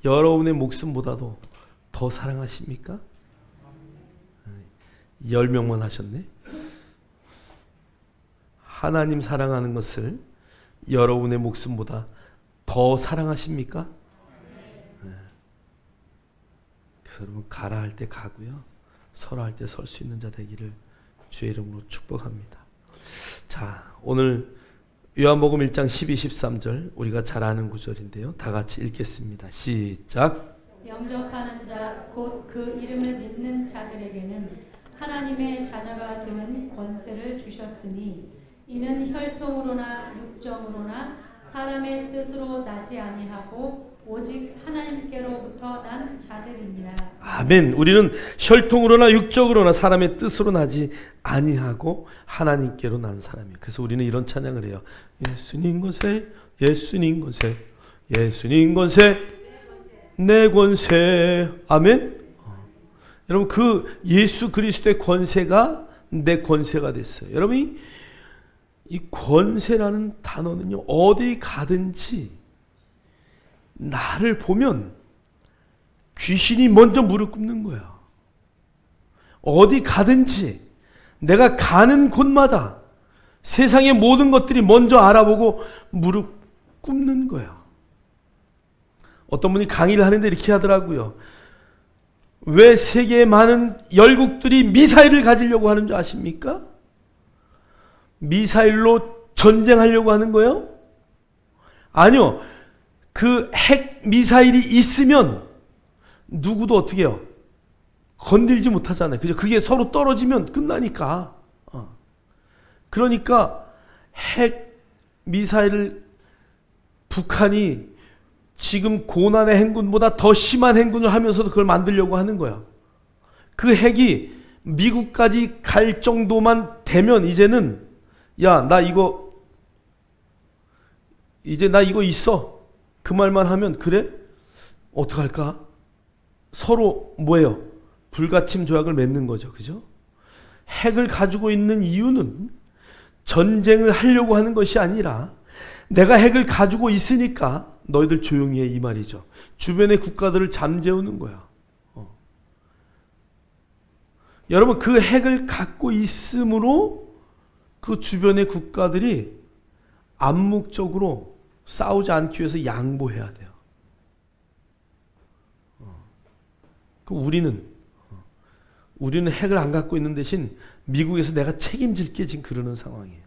Speaker 1: 여러분의 목숨보다도 더 사랑하십니까? 10명만 하셨네. 하나님 사랑하는 것을 여러분의 목숨보다 더 사랑하십니까? 그래서 여러분 가라 할 때 가고요, 서라 할 때 설 수 있는 자 되기를 주의 이름으로 축복합니다. 자, 오늘 요한복음 1장 12, 13절 우리가 잘 아는 구절인데요. 다 같이 읽겠습니다. 시작.
Speaker 2: 영접하는 자 곧 그 이름을 믿는 자들에게는 하나님의 자녀가 되는 권세를 주셨으니 이는 혈통으로나 육정으로나 사람의 뜻으로 나지 아니하고 오직 하나님께로부터 난 자들이니라.
Speaker 1: 아멘. 우리는 혈통으로나 육적으로나 사람의 뜻으로 나지 아니하고 하나님께로 난 사람이에요. 그래서 우리는 이런 찬양을 해요. 예수님 권세, 예수님 권세, 예수님 권세, 내 권세. 아멘. 여러분, 그 예수 그리스도의 권세가 내 권세가 됐어요. 여러분, 이 권세라는 단어는요, 어디 가든지 나를 보면 귀신이 먼저 무릎 꿇는 거야. 어디 가든지 내가 가는 곳마다 세상의 모든 것들이 먼저 알아보고 무릎 꿇는 거야. 어떤 분이 강의를 하는데 이렇게 하더라고요. 왜 세계의 많은 열국들이 미사일을 가지려고 하는 줄 아십니까? 미사일로 전쟁하려고 하는 거예요? 아니요. 그 핵 미사일이 있으면 누구도 어떻게 해요? 건들지 못하잖아요. 그죠? 그게 서로 떨어지면 끝나니까. 그러니까 핵 미사일을 북한이 지금 고난의 행군보다 더 심한 행군을 하면서도 그걸 만들려고 하는 거야. 그 핵이 미국까지 갈 정도만 되면 이제는 야, 나 이거 있어. 그 말만 하면 그래? 어떡할까? 서로 뭐예요? 불가침 조약을 맺는 거죠. 그죠? 핵을 가지고 있는 이유는 전쟁을 하려고 하는 것이 아니라 내가 핵을 가지고 있으니까 너희들 조용히 해, 이 말이죠. 주변의 국가들을 잠재우는 거야. 여러분, 그 핵을 갖고 있으므로 그 주변의 국가들이 암묵적으로 싸우지 않기 위해서 양보해야 돼요. 우리는 핵을 안 갖고 있는 대신 미국에서 내가 책임질게 지금 그러는 상황이에요.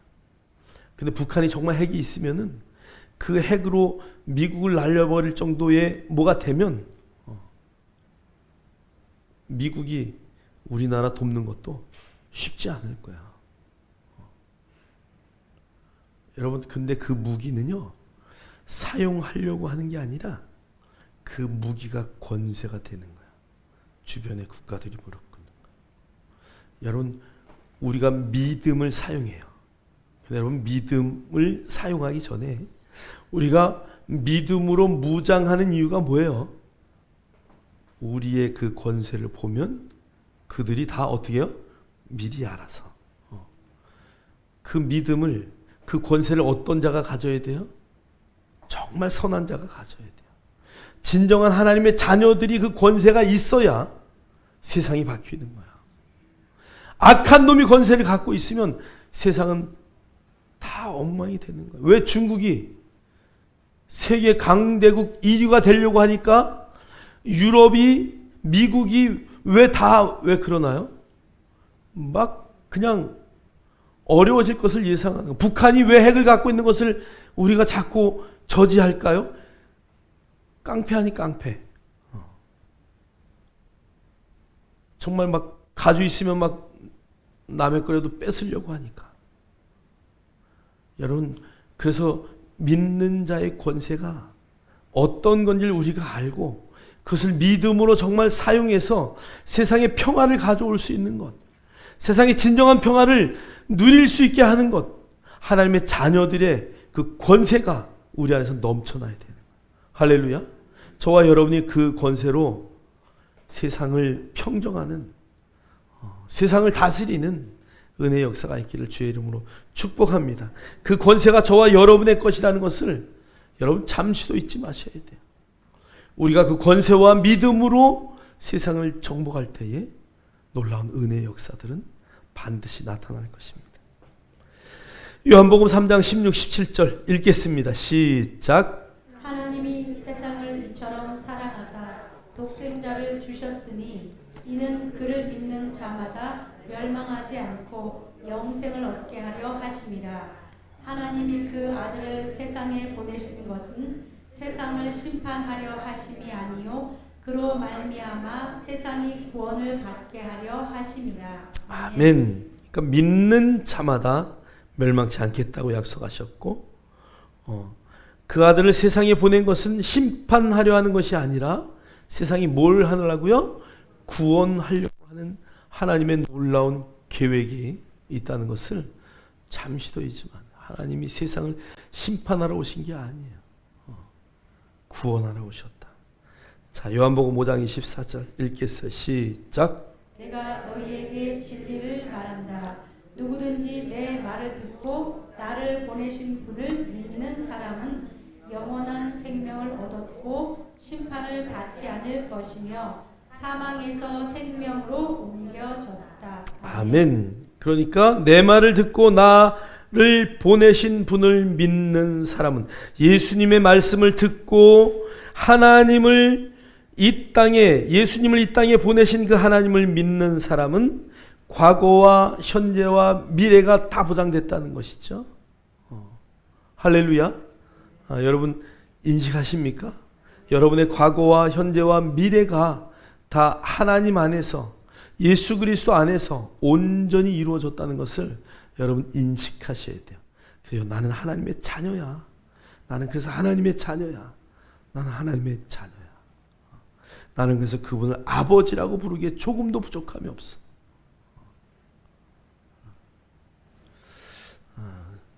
Speaker 1: 근데 북한이 정말 핵이 있으면은 그 핵으로 미국을 날려버릴 정도의 뭐가 되면 미국이 우리나라 돕는 것도 쉽지 않을 거야. 여러분, 근데 그 무기는요, 사용하려고 하는 게 아니라 그 무기가 권세가 되는 거야. 주변의 국가들이 무릎 꿇는 거야. 여러분, 우리가 믿음을 사용해요. 근데 여러분, 믿음을 사용하기 전에 우리가 믿음으로 무장하는 이유가 뭐예요? 우리의 그 권세를 보면 그들이 다 어떻게 해요? 미리 알아서. 그 믿음을, 그 권세를 어떤 자가 가져야 돼요? 정말 선한 자가 가져야 돼요. 진정한 하나님의 자녀들이 그 권세가 있어야 세상이 바뀌는 거야. 악한 놈이 권세를 갖고 있으면 세상은 다 엉망이 되는 거야. 왜 중국이 세계 강대국 1위가 되려고 하니까 유럽이, 미국이 왜 그러나요? 막 그냥 어려워질 것을 예상하는 거예요. 북한이 왜 핵을 갖고 있는 것을 우리가 자꾸 저지할까요? 깡패하니 깡패. 정말 막 가지고 있으면 막 남의 거라도 뺏으려고 하니까. 여러분, 그래서 믿는 자의 권세가 어떤 건지를 우리가 알고 그것을 믿음으로 정말 사용해서 세상에 평화를 가져올 수 있는 것, 세상의 진정한 평화를 누릴 수 있게 하는 것, 하나님의 자녀들의 그 권세가 우리 안에서 넘쳐나야 되는 거예요. 할렐루야. 저와 여러분이 그 권세로 세상을 평정하는, 세상을 다스리는 은혜의 역사가 있기를 주의 이름으로 축복합니다. 그 권세가 저와 여러분의 것이라는 것을 여러분 잠시도 잊지 마셔야 돼요. 우리가 그 권세와 믿음으로 세상을 정복할 때에 놀라운 은혜의 역사들은 반드시 나타날 것입니다. 요한복음 3장 16, 17절 읽겠습니다. 시작.
Speaker 2: 하나님이 세상을 이처럼 사랑하사 독생자를 주셨으니 이는 그를 믿는 자마다 멸망하지 않고 영생을 얻게 하려 하심이라. 하나님이 그 아들을 세상에 보내신 것은 세상을 심판하려 하심이 아니요 그로 말미암아 세상이 구원을 받게 하려 하심이라.
Speaker 1: 아멘. 그러니까 믿는 자마다 멸망치 않겠다고 약속하셨고, 그 아들을 세상에 보낸 것은 심판하려 하는 것이 아니라 세상이 뭘 하려고요? 구원하려고 하는 하나님의 놀라운 계획이 있다는 것을 잠시도이지만 하나님이 세상을 심판하러 오신 게 아니에요. 구원하러 오셨다. 자, 요한복음 5장 24절 읽겠어요. 시작.
Speaker 2: 내가 너희에게 진리를 말한다. 누구든지 내 말을 듣고 나를 보내신 분을 믿는 사람은 영원한 생명을 얻었고 심판을 받지 않을 것이며 사망에서 생명으로 옮겨졌다.
Speaker 1: 아멘. 그러니까 내 말을 듣고 나를 보내신 분을 믿는 사람은, 예수님의 말씀을 듣고 하나님을 예수님을 이 땅에 보내신 그 하나님을 믿는 사람은 과거와 현재와 미래가 다 보장됐다는 것이죠. 할렐루야. 여러분 인식하십니까? 여러분의 과거와 현재와 미래가 다 하나님 안에서, 예수 그리스도 안에서 온전히 이루어졌다는 것을 여러분 인식하셔야 돼요. 그래요. 나는 하나님의 자녀야. 나는 그래서 하나님의 자녀야. 나는 하나님의 자녀야. 나는 그래서 그분을 아버지라고 부르기에 조금도 부족함이 없어.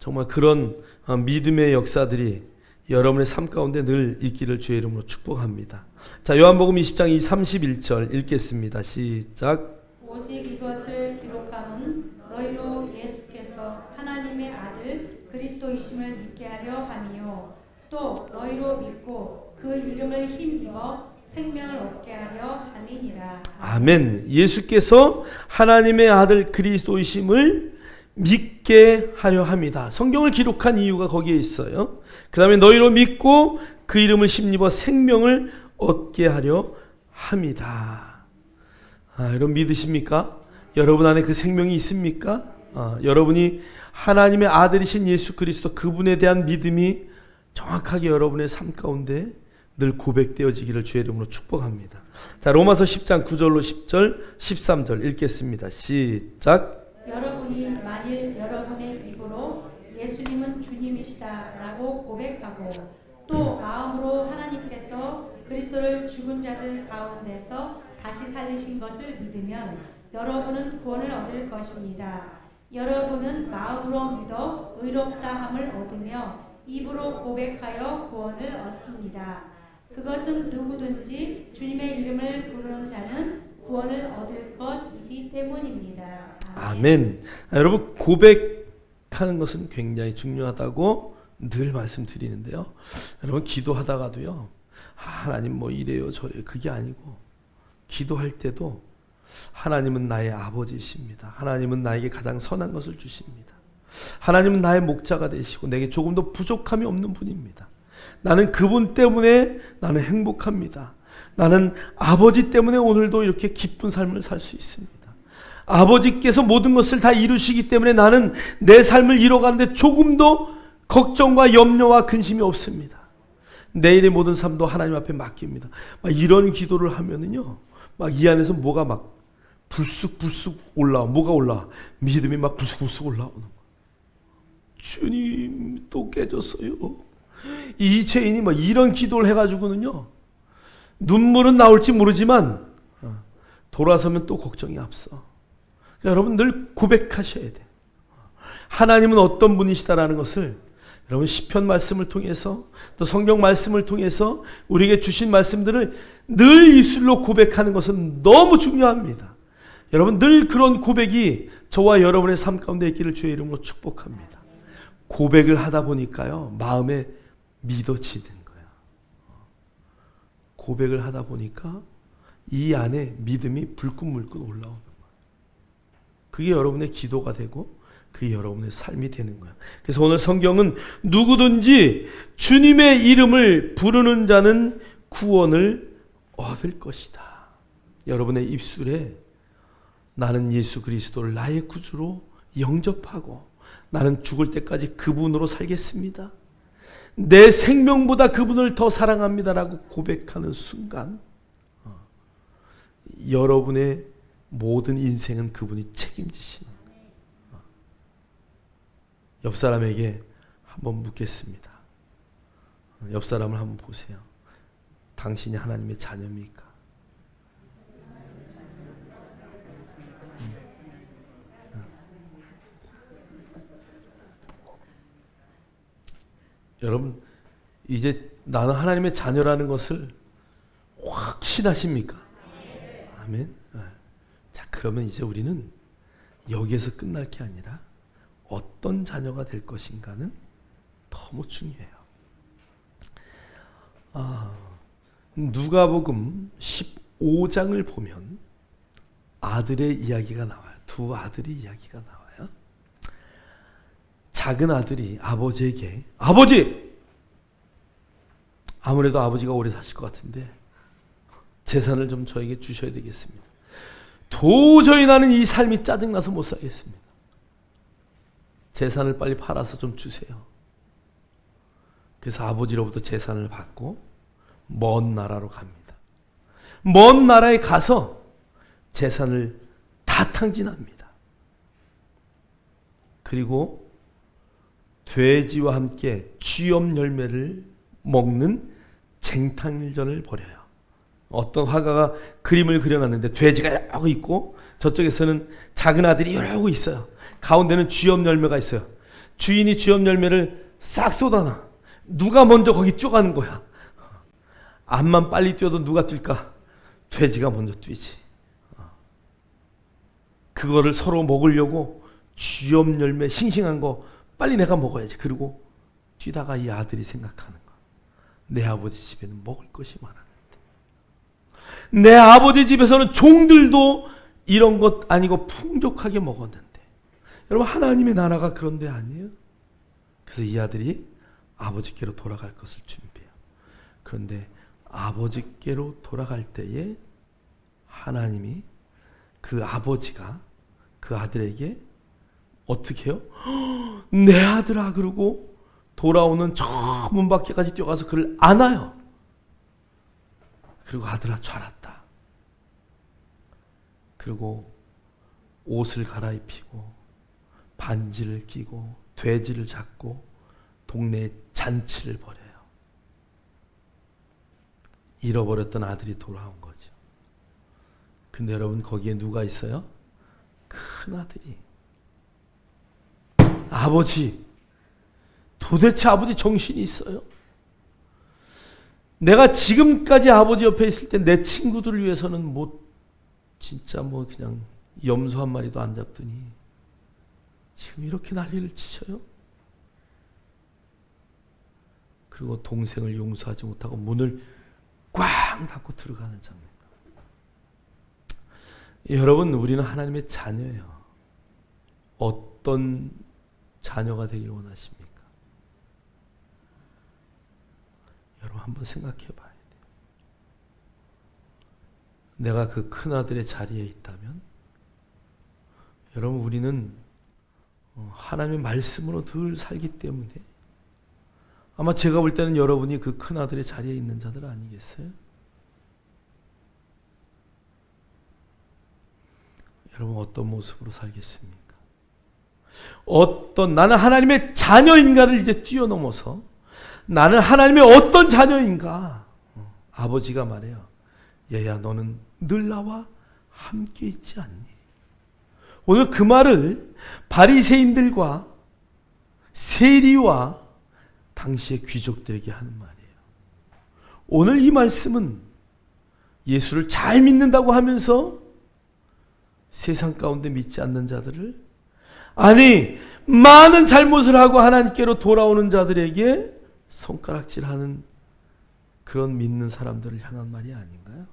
Speaker 1: 정말 그런 믿음의 역사들이 여러분의 삶 가운데 늘 있기를 주의 이름으로 축복합니다. 자, 요한복음 20장 31절 읽겠습니다. 시작.
Speaker 2: 오직 이것을 기록함은 너희로 예수께서 하나님의 아들 그리스도이심을 믿게 하려 함이요 또 너희로 믿고 그 이름을 힘입어 생명을 얻게 하려 함이니라.
Speaker 1: 아멘. 예수께서 하나님의 아들 그리스도이심을 믿게 하려 합니다. 성경을 기록한 이유가 거기에 있어요. 그 다음에 너희로 믿고 그 이름을 힘입어 생명을 얻게 하려 합니다. 여러분 믿으십니까? 여러분 안에 그 생명이 있습니까? 여러분이 하나님의 아들이신 예수 그리스도 그분에 대한 믿음이 정확하게 여러분의 삶 가운데 늘 고백되어지기를 주의 이름으로 축복합니다. 자, 로마서 10장 9절로 10절 13절 읽겠습니다. 시작.
Speaker 2: 여러분이 만일 여러분의 입으로 예수님은 주님이시다라고 고백하고 또 마음으로 하나님께서 그리스도를 죽은 자들 가운데서 다시 살리신 것을 믿으면 여러분은 구원을 얻을 것입니다. 여러분은 마음으로 믿어 의롭다함을 얻으며 입으로 고백하여 구원을 얻습니다. 그것은 누구든지 주님의 이름을 부르는 자는 구원을 얻을 것이기 때문입니다.
Speaker 1: 아멘. 여러분 고백하는 것은 굉장히 중요하다고 늘 말씀드리는데요. 여러분 기도하다가도요. 하나님 뭐 이래요 저래요 그게 아니고 기도할 때도 하나님은 나의 아버지이십니다. 하나님은 나에게 가장 선한 것을 주십니다. 하나님은 나의 목자가 되시고 내게 조금도 부족함이 없는 분입니다. 나는 그분 때문에 나는 행복합니다. 나는 아버지 때문에 오늘도 이렇게 기쁜 삶을 살 수 있습니다. 아버지께서 모든 것을 다 이루시기 때문에 나는 내 삶을 이뤄가는데 조금도 걱정과 염려와 근심이 없습니다. 내일의 모든 삶도 하나님 앞에 맡깁니다. 막 이런 기도를 하면은요, 막 이 안에서 뭐가 막 불쑥불쑥 올라와. 뭐가 올라와? 믿음이 막 불쑥불쑥 올라오는 거예요. 주님 또 깨졌어요. 이 죄인이 막 이런 기도를 해가지고는요, 눈물은 나올지 모르지만 돌아서면 또 걱정이 앞서. 그러니까 여러분 늘 고백하셔야 돼요. 하나님은 어떤 분이시다라는 것을 여러분 시편 말씀을 통해서 또 성경 말씀을 통해서 우리에게 주신 말씀들을 늘 입술로 고백하는 것은 너무 중요합니다. 여러분 늘 그런 고백이 저와 여러분의 삶 가운데 있기를 주의 이름으로 축복합니다. 고백을 하다 보니까요 마음에 믿어지는 거예요. 고백을 하다 보니까 이 안에 믿음이 불끈불끈 올라오는 거예요. 그게 여러분의 기도가 되고 그게 여러분의 삶이 되는 거예요. 그래서 오늘 성경은 누구든지 주님의 이름을 부르는 자는 구원을 얻을 것이다. 여러분의 입술에 나는 예수 그리스도를 나의 구주로 영접하고 나는 죽을 때까지 그분으로 살겠습니다. 내 생명보다 그분을 더 사랑합니다라고 고백하는 순간 여러분의 모든 인생은 그분이 책임지시는 거예요. 옆 사람에게 한번 묻겠습니다. 옆 사람을 한번 보세요. 당신이 하나님의 자녀입니까? 여러분, 이제 나는 하나님의 자녀라는 것을 확신하십니까? 아멘. 자, 그러면 이제 우리는 여기에서 끝날 게 아니라 어떤 자녀가 될 것인가는 너무 중요해요. 누가복음 15장을 보면 아들의 이야기가 나와요. 두 아들의 이야기가 나와요. 작은 아들이 아버지에게, 아버지! 아무래도 아버지가 오래 사실 것 같은데 재산을 좀 저에게 주셔야 되겠습니다. 도저히 나는 이 삶이 짜증나서 못 살겠습니다. 재산을 빨리 팔아서 좀 주세요. 그래서 아버지로부터 재산을 받고 먼 나라로 갑니다. 먼 나라에 가서 재산을 다 탕진합니다. 그리고 돼지와 함께 쥐염 열매를 먹는 쟁탈전을 벌여요. 어떤 화가가 그림을 그려놨는데 돼지가 이러고 있고 저쪽에서는 작은 아들이 이러고 있어요. 가운데는 쥐염 열매가 있어요. 주인이 쥐염 열매를 싹 쏟아놔. 누가 먼저 거기 뛰어가는 거야. 암만 빨리 뛰어도 누가 뛸까? 돼지가 먼저 뛰지. 그거를 서로 먹으려고 쥐염 열매 싱싱한 거 빨리 내가 먹어야지. 그리고 뛰다가 이 아들이 생각하는 거. 내 아버지 집에는 먹을 것이 많았는데. 내 아버지 집에서는 종들도 이런 것 아니고 풍족하게 먹었는데. 여러분, 하나님의 나라가 그런 데 아니에요? 그래서 이 아들이 아버지께로 돌아갈 것을 준비해요. 그런데 아버지께로 돌아갈 때에 하나님이 그 아버지가 그 아들에게 어떻게 해요? 내 아들아 그러고 돌아오는 저 문 밖에까지 뛰어가서 그를 안아요. 그리고 아들아 잘 왔다. 그리고 옷을 갈아입히고 반지를 끼고 돼지를 잡고 동네에 잔치를 벌여요. 잃어버렸던 아들이 돌아온 거죠. 근데 여러분, 거기에 누가 있어요? 큰 아들이. 아버지, 도대체 아버지 정신이 있어요? 내가 지금까지 아버지 옆에 있을 때 내 친구들을 위해서는 진짜 그냥 염소 한 마리도 안 잡더니 지금 이렇게 난리를 치셔요? 그리고 동생을 용서하지 못하고 문을 꽝 닫고 들어가는 장면. 여러분, 우리는 하나님의 자녀예요. 어떤 자녀가 되길 원하십니까? 여러분, 한번 생각해 봐야 돼요. 내가 그 큰아들의 자리에 있다면 여러분, 우리는 하나님의 말씀으로 늘 살기 때문에 아마 제가 볼 때는 여러분이 그 큰아들의 자리에 있는 자들 아니겠어요? 여러분, 어떤 모습으로 살겠습니까? 나는 하나님의 자녀인가를 이제 뛰어넘어서 나는 하나님의 어떤 자녀인가? 아버지가 말해요. 얘야, 너는 늘 나와 함께 있지 않니? 오늘 그 말을 바리새인들과 세리와 당시의 귀족들에게 하는 말이에요. 오늘 이 말씀은 예수를 잘 믿는다고 하면서 세상 가운데 믿지 않는 자들을, 아니 많은 잘못을 하고 하나님께로 돌아오는 자들에게 손가락질하는 그런 믿는 사람들을 향한 말이 아닌가요?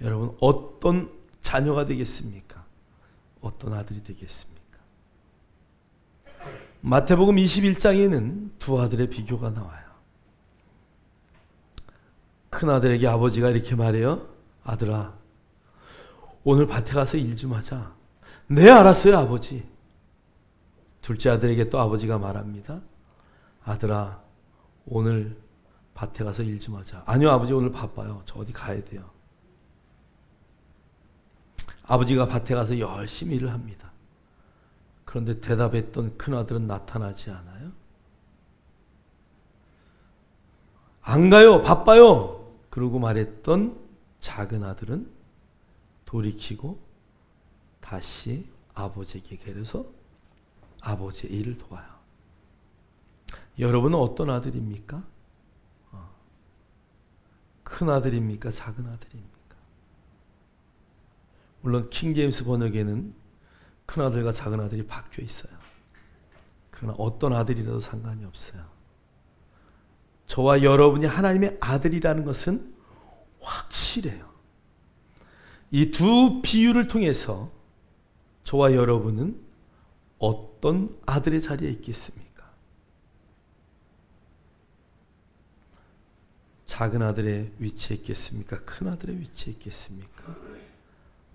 Speaker 1: 여러분, 어떤 자녀가 되겠습니까? 어떤 아들이 되겠습니까? 마태복음 21장에는 두 아들의 비교가 나와요. 큰 아들에게 아버지가 이렇게 말해요. 아들아, 오늘 밭에 가서 일 좀 하자. 네, 알았어요, 아버지. 둘째 아들에게 또 아버지가 말합니다. 아들아, 오늘 밭에 가서 일 좀 하자. 아니요, 아버지, 오늘 바빠요. 저 어디 가야 돼요. 아버지가 밭에 가서 열심히 일을 합니다. 그런데 대답했던 큰아들은 나타나지 않아요. 안 가요. 바빠요. 그러고 말했던 작은 아들은 돌이키고 다시 아버지에게 데려서 아버지의 일을 도와요. 여러분은 어떤 아들입니까? 큰 아들입니까? 작은 아들입니까? 물론 킹제임스 번역에는 큰 아들과 작은 아들이 바뀌어 있어요. 그러나 어떤 아들이라도 상관이 없어요. 저와 여러분이 하나님의 아들이라는 것은 확실해요. 이 두 비유를 통해서 저와 여러분은 어떤 아들의 자리에 있겠습니까? 작은 아들의 위치에 있겠습니까? 큰 아들의 위치에 있겠습니까?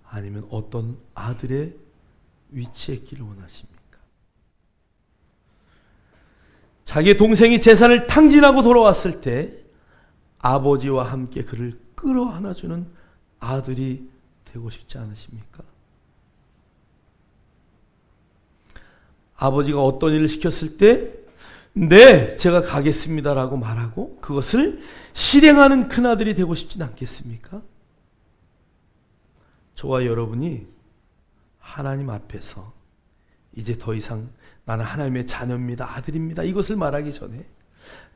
Speaker 1: 아니면 어떤 아들의 위치에 있기를 원하십니까? 자기 동생이 재산을 탕진하고 돌아왔을 때 아버지와 함께 그를 끌어안아주는 아들이 되고 싶지 않으십니까? 아버지가 어떤 일을 시켰을 때 네, 제가 가겠습니다라고 말하고 그것을 실행하는 큰아들이 되고 싶진 않겠습니까? 저와 여러분이 하나님 앞에서 이제 더 이상 나는 하나님의 자녀입니다, 아들입니다, 이것을 말하기 전에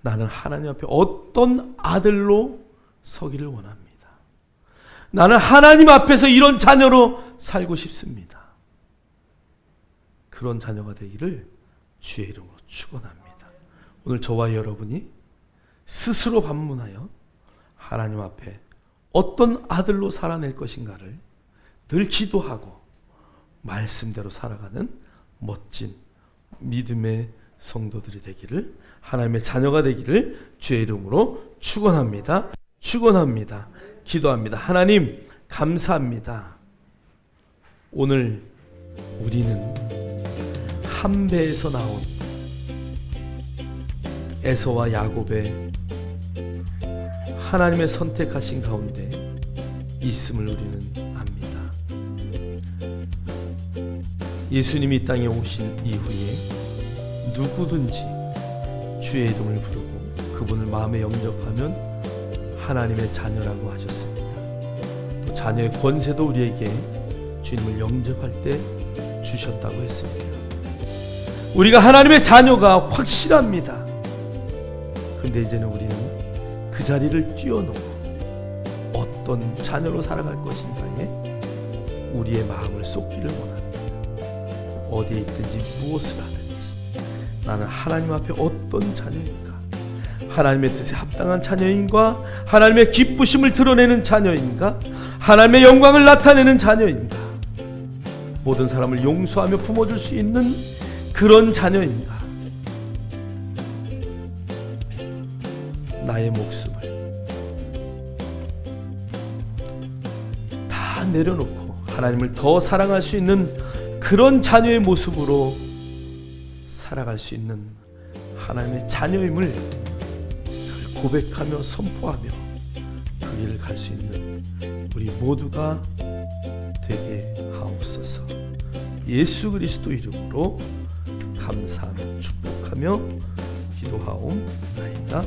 Speaker 1: 나는 하나님 앞에 어떤 아들로 서기를 원합니다. 나는 하나님 앞에서 이런 자녀로 살고 싶습니다. 그런 자녀가 되기를 주의 이름으로 축원합니다. 오늘 저와 여러분이 스스로 반문하여 하나님 앞에 어떤 아들로 살아낼 것인가를 늘 기도하고 말씀대로 살아가는 멋진 믿음의 성도들이 되기를, 하나님의 자녀가 되기를 주의 이름으로 축원합니다. 축원합니다. 기도합니다. 하나님 감사합니다. 오늘 우리는 한 배에서 나온 에서와 야곱의 하나님의 선택하신 가운데 있음을 우리는 압니다. 예수님이 이 땅에 오신 이후에 누구든지 주의 이름을 부르고 그분을 마음에 영접하면 하나님의 자녀라고 하셨습니다. 또 자녀의 권세도 우리에게 주님을 영접할 때 주셨다고 했습니다. 우리가 하나님의 자녀가 확실합니다. 그런데 이제는 우리는 그 자리를 뛰어넘어 어떤 자녀로 살아갈 것인가에 우리의 마음을 쏟기를 원합니다. 어디에 있든지 무엇을 하든지 나는 하나님 앞에 어떤 자녀인가, 하나님의 뜻에 합당한 자녀인가, 하나님의 기쁘심을 드러내는 자녀인가, 하나님의 영광을 나타내는 자녀인가, 모든 사람을 용서하며 품어줄 수 있는 그런 자녀인가, 나의 목숨을 다 내려놓고 하나님을 더 사랑할 수 있는 그런 자녀의 모습으로 살아갈 수 있는 하나님의 자녀임을 고백하며 선포하며 그 길을 갈 수 있는 우리 모두가 되게 하옵소서. 예수 그리스도 이름으로 감사하며 축복하며 기도하옵나이다.